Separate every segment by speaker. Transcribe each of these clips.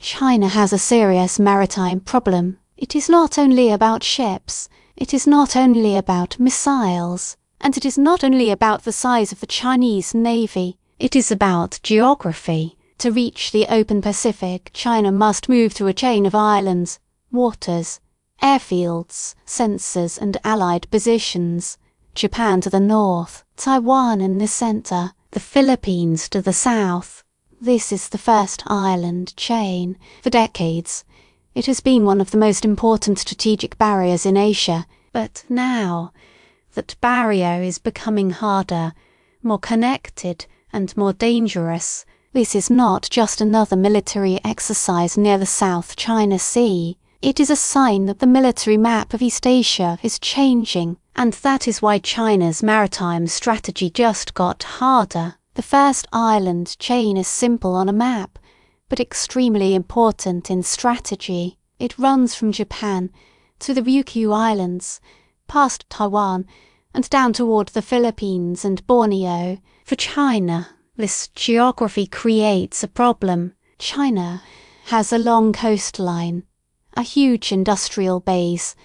Speaker 1: China has a serious maritime problem. It is not only about ships, it is not only about missiles, and it is not only about the size of the Chinese Navy, it is about geography. To reach the open Pacific, China must move through a chain of islands, waters, airfields, sensors and allied positions. Japan to the north, Taiwan in the center, the Philippines to the south. This is the first island chain. For decades, it has been one of the most important strategic barriers in Asia, but now that barrier is becoming harder, more connected and more dangerous. This is not just another military exercise near the South China Sea. It is a sign that the military map of East Asia is changing, and that is why China's maritime strategy just got harder. The first island chain is simple on a map, but extremely important in strategy. It runs from Japan to the Ryukyu Islands, past Taiwan, and down toward the Philippines and Borneo. For China, this geography creates a problem. China has a long coastline, a huge industrial base,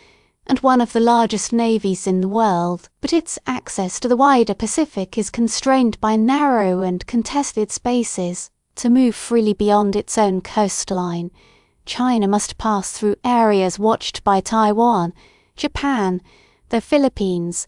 Speaker 1: and one of the largest navies in the world, but its access to the wider Pacific is constrained by narrow and contested spaces. To move freely beyond its own coastline, China must pass through areas watched by Taiwan, Japan, the Philippines,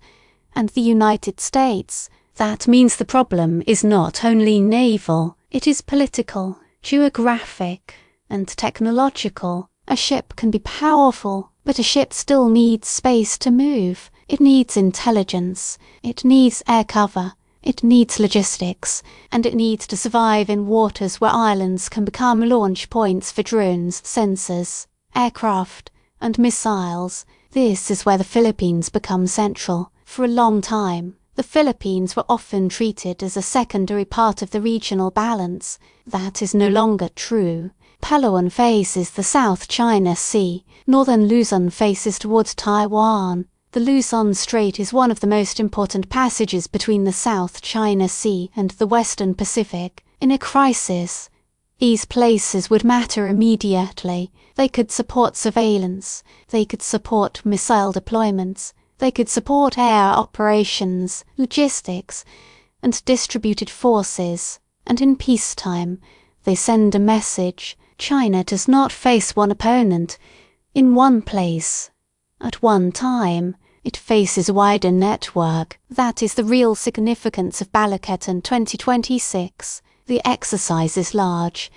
Speaker 1: and the United States. That means the problem is not only naval, it is political, geographic, and technological. A ship can be powerful, but a ship still needs space to move. It needs intelligence, it needs air cover, it needs logistics, and it needs to survive in waters where islands can become launch points for drones, sensors, aircraft, and missiles. This is where the Philippines become central. For a long time, the Philippines were often treated as a secondary part of the regional balance. That is no longer true. Palawan faces the South China Sea. Northern Luzon faces towards Taiwan. The Luzon Strait is one of the most important passages between the South China Sea and the Western Pacific. In a crisis, these places would matter immediately. They could support surveillance, they could support missile deployments, they could support air operations, logistics, and distributed forces. And in peacetime, they send a message. China does not face one opponent in one place at one time. It faces a wider network. That is the real significance of Balaketan 2026. The exercise is large,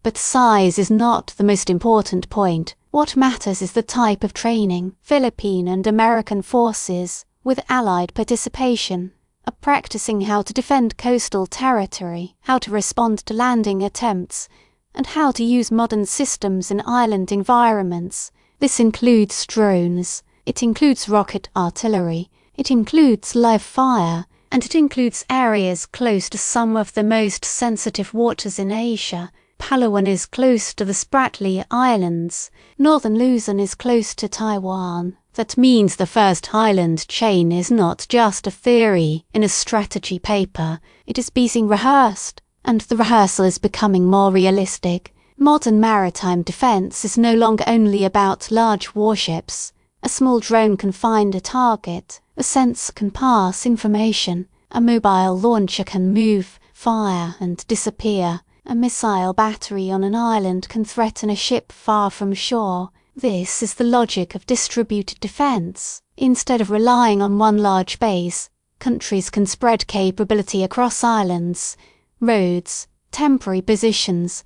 Speaker 1: but size is not the most important point. What matters is the type of training. Philippine and American forces, with Allied participation, are practicing how to defend coastal territory, how to respond to landing attempts, and how to use modern systems in island environments. This includes drones, it includes rocket artillery, it includes live fire, and it includes areas close to some of the most sensitive waters in Asia. Palawan is close to the Spratly Islands. Northern Luzon is close to Taiwan. That means the first island chain is not just a theory in a strategy paper. It is being rehearsed, and the rehearsal is becoming more realistic. Modern maritime defense is no longer only about large warships. A small drone can find a target, a sensor can pass information, a mobile launcher can move, fire, and disappear. A missile battery on an island can threaten a ship far from shore. This is the logic of distributed defense. Instead of relying on one large base, countries can spread capability across islands, roads, temporary positions,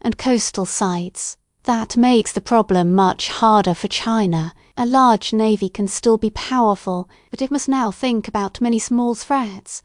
Speaker 1: and coastal sites. That makes the problem much harder for China. A large navy can still be powerful, but it must now think about many small threats,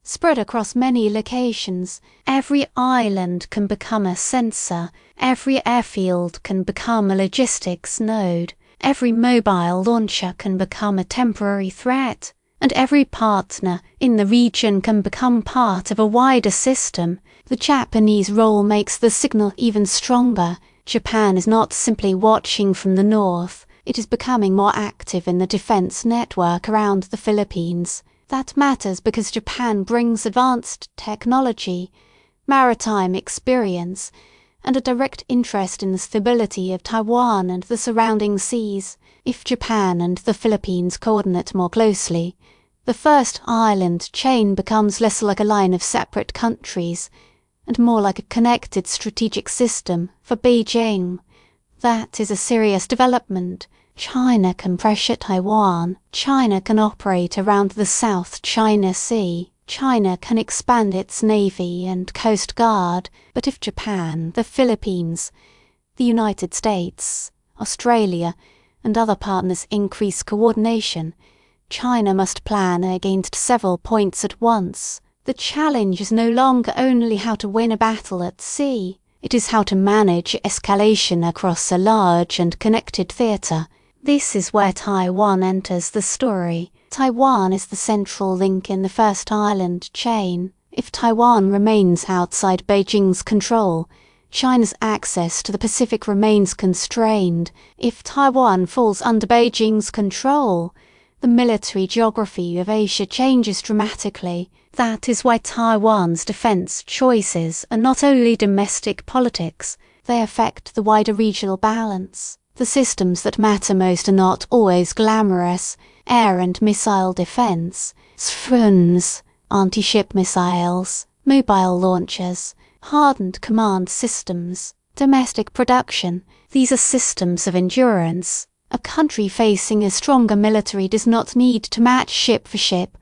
Speaker 1: spread across many locations. Every island can become a sensor, every airfield can become a logistics node, every mobile launcher can become a temporary threat, and every partner in the region can become part of a wider system. The Japanese role makes the signal even stronger. Japan is not simply watching from the north, it is becoming more active in the defense network around the Philippines. That matters because Japan brings advanced technology, maritime experience, and a direct interest in the stability of Taiwan and the surrounding seas. If Japan and the Philippines coordinate more closely, the first island chain becomes less like a line of separate countries and more like a connected strategic system for Beijing. That is a serious development. China can pressure Taiwan. China can operate around the South China Sea. China can expand its navy and coast guard. But if Japan, the Philippines, the United States, Australia, and other partners increase coordination, China must plan against several points at once. The challenge is no longer only how to win a battle at sea. It is how to manage escalation across a large and connected theatre. This is where Taiwan enters the story. Taiwan is the central link in the first island chain. If Taiwan remains outside Beijing's control, China's access to the Pacific remains constrained. If Taiwan falls under Beijing's control, the military geography of Asia changes dramatically. That is why Taiwan's defense choices are not only domestic politics, they affect the wider regional balance. The systems that matter most are not always glamorous. Air and missile defense, SFUNs, anti-ship missiles, mobile launchers, hardened command systems, domestic production. These are systems of endurance. A country facing a stronger military does not need to match ship for ship,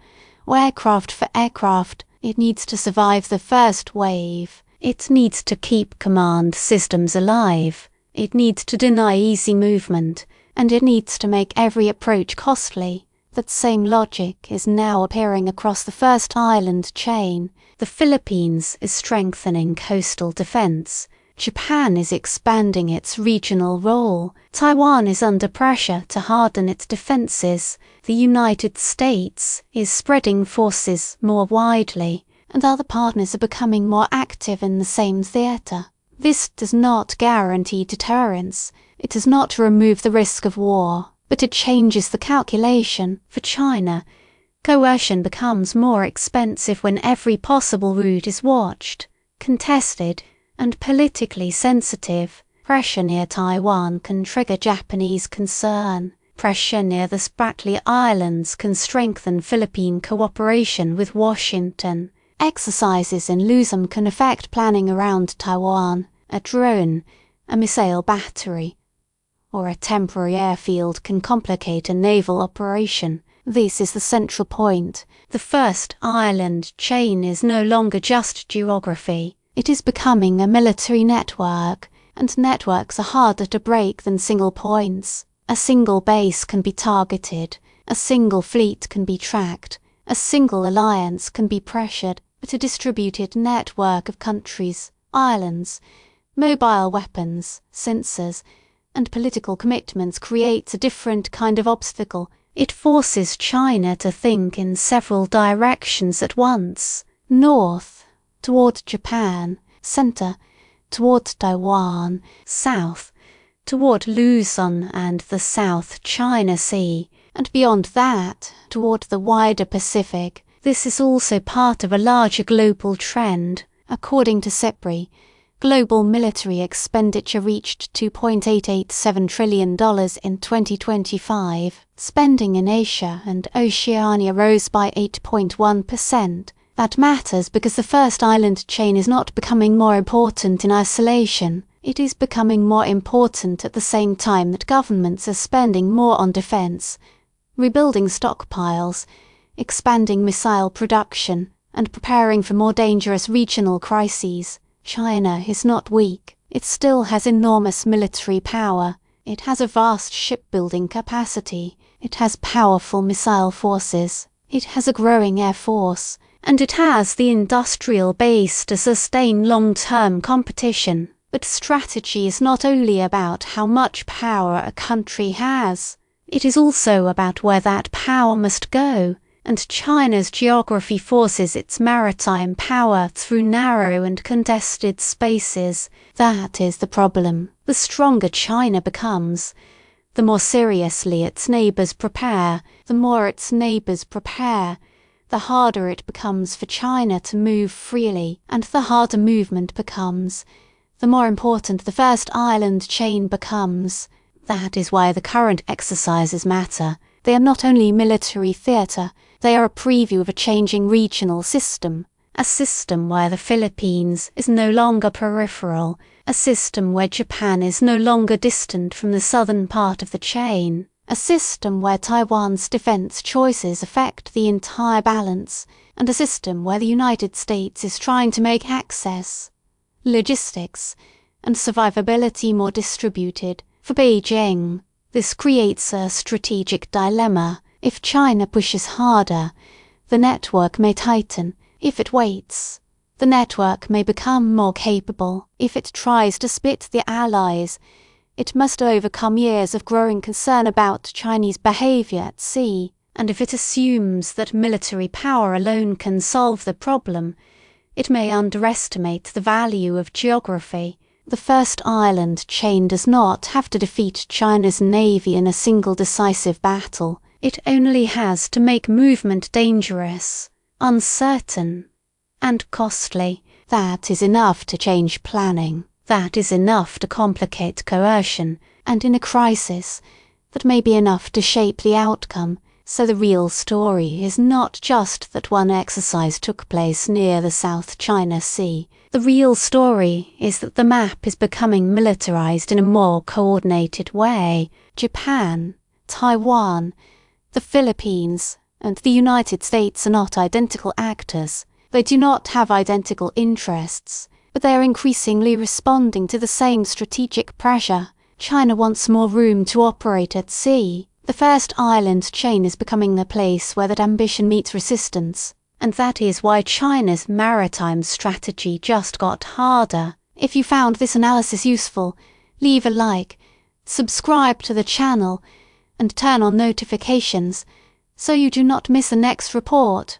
Speaker 1: or aircraft for aircraft. It needs to survive the first wave. It needs to keep command systems alive. It needs to deny easy movement, and it needs to make every approach costly. That same logic is now appearing across the first island chain. The Philippines is strengthening coastal defense. Japan is expanding its regional role. Taiwan is under pressure to harden its defenses. The United States is spreading forces more widely, and other partners are becoming more active in the same theatre. This does not guarantee deterrence. It does not remove the risk of war, but it changes the calculation. For China, coercion becomes more expensive when every possible route is watched, contested, and politically sensitive. Pressure near Taiwan can trigger Japanese concern. Pressure near the Spratly Islands can strengthen Philippine cooperation with Washington. Exercises in Luzon can affect planning around Taiwan. A drone, a missile battery, or a temporary airfield can complicate a naval operation. This is the central point. The first island chain is no longer just geography. It is becoming a military network, and networks are harder to break than single points. A single base can be targeted, a single fleet can be tracked, a single alliance can be pressured, but a distributed network of countries, islands, mobile weapons, sensors, and political commitments creates a different kind of obstacle. It forces China to think in several directions at once. North, toward Japan. Center, toward Taiwan. South, toward Luzon and the South China Sea. And beyond that, toward the wider Pacific. This is also part of a larger global trend. According to SEPRI, global military expenditure reached $2.887 trillion in 2025. Spending in Asia and Oceania rose by 8.1%. That matters because the first island chain is not becoming more important in isolation. It is becoming more important at the same time that governments are spending more on defense, rebuilding stockpiles, expanding missile production, and preparing for more dangerous regional crises. China is not weak. It still has enormous military power. It has a vast shipbuilding capacity. It has powerful missile forces. It has a growing air force. And it has the industrial base to sustain long-term competition. But strategy is not only about how much power a country has. It is also about where that power must go. And China's geography forces its maritime power through narrow and contested spaces. That is the problem. The stronger China becomes, the more seriously its neighbours prepare. The more its neighbours prepare, the harder it becomes for China to move freely, and the harder movement becomes, the more important the first island chain becomes. That is why the current exercises matter. They are not only military theatre, they are a preview of a changing regional system. A system where the Philippines is no longer peripheral, a system where Japan is no longer distant from the southern part of the chain, a system where Taiwan's defense choices affect the entire balance, and a system where the United States is trying to make access, logistics, and survivability more distributed. For Beijing, this creates a strategic dilemma. If China pushes harder, the network may tighten. If it waits, the network may become more capable. If it tries to split the allies, it must overcome years of growing concern about Chinese behavior at sea. And if it assumes that military power alone can solve the problem, it may underestimate the value of geography. The first island chain does not have to defeat China's navy in a single decisive battle. It only has to make movement dangerous, uncertain, and costly. That is enough to change planning. That is enough to complicate coercion, and in a crisis, that may be enough to shape the outcome. So the real story is not just that one exercise took place near the South China Sea. The real story is that the map is becoming militarized in a more coordinated way. Japan, Taiwan, the Philippines, and the United States are not identical actors. They do not have identical interests, but they are increasingly responding to the same strategic pressure. China wants more room to operate at sea. The first island chain is becoming the place where that ambition meets resistance, and that is why China's maritime strategy just got harder. If you found this analysis useful, leave a like, subscribe to the channel, and turn on notifications so you do not miss the next report.